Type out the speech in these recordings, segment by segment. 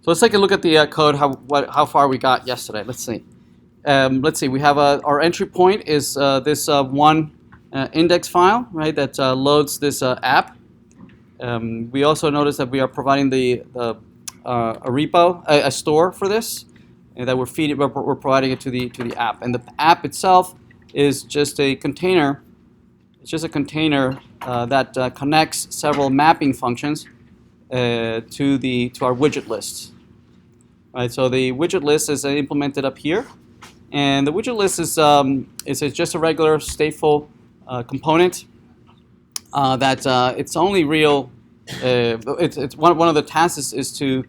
So let's take a look at the code, how far we got yesterday. Let's see. We have our entry point is this one index file, right, that loads this app. We also notice that we are providing a repo, a store for this, and that we're providing it to the app. And the app itself is just a container. It's just a container that connects several mapping functions to our widget list. Right. So the widget list is implemented up here, and the widget list is just a regular stateful component that its only real it's one of the tasks is to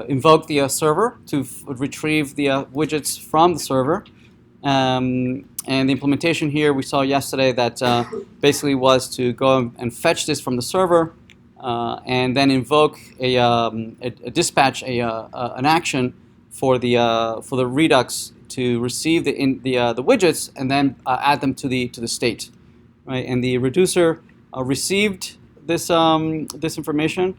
invoke the server to retrieve the widgets from the server. And the implementation here we saw yesterday that basically was to go and fetch this from the server and then invoke a dispatch an action for the Redux to receive the widgets and then add them to the state, right? And the reducer received this information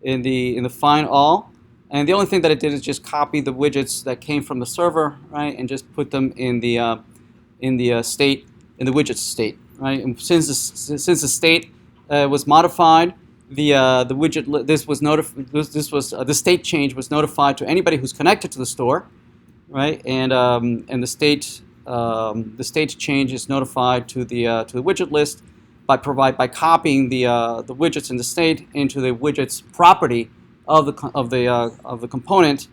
in the find all. And the only thing that it did is just copy the widgets that came from the server, right, and just put them in the state, in the widget state, right. And since the state was modified, the widget the state change was notified to anybody who's connected to the store, right, and the state change is notified to the widget list by copying the widgets in the state into the widgets property of the component,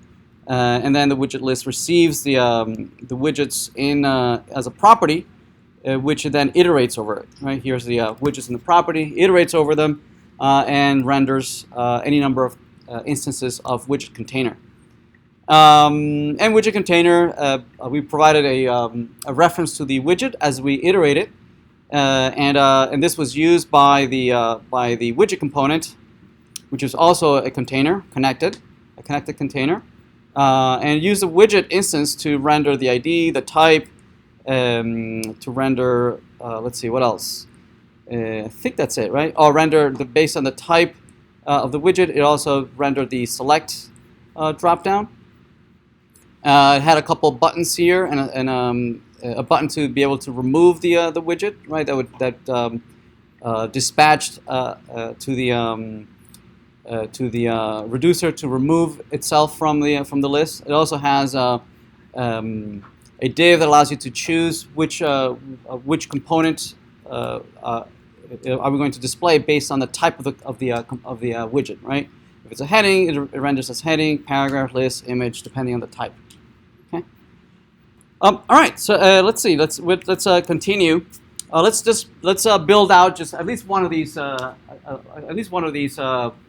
and then the widget list receives the widgets in as a property, which it then iterates over it. Right, here's the widgets in the property, iterates over them, and renders any number of instances of widget container. And widget container, we provided a reference to the widget as we iterate it, and this was used by the widget component, which is also a container, connected container, and use the widget instance to render the ID, the type, to render, let's see, what else? I think that's it, right? Or render, based on the type of the widget, it also rendered the select dropdown. It had a couple buttons here and a button to be able to remove the widget, right? That dispatched to the reducer to remove itself from the list. It also has a div that allows you to choose which component are we going to display based on the type of the widget, right? If it's a heading, it renders as heading, paragraph, list, image, depending on the type. Okay. All right. So let's see. Let's continue. Let's build out just at least one of these other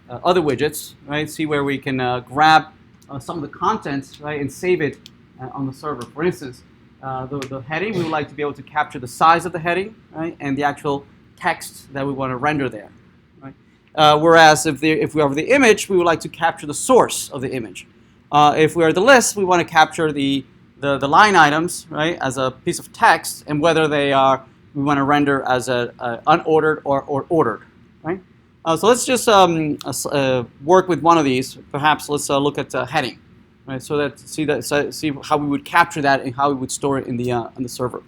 widgets, right? See where we can grab some of the contents, right, and save it on the server. For instance, the heading, we would like to be able to capture the size of the heading, right, and the actual text that we want to render there, right? Whereas if we are the image, we would like to capture the source of the image. If we are the list, we want to capture the line items, right, as a piece of text, and whether we want to render as a unordered or ordered, right? So let's just work with one of these. Perhaps let's look at heading, right? So see how we would capture that and how we would store it in the server.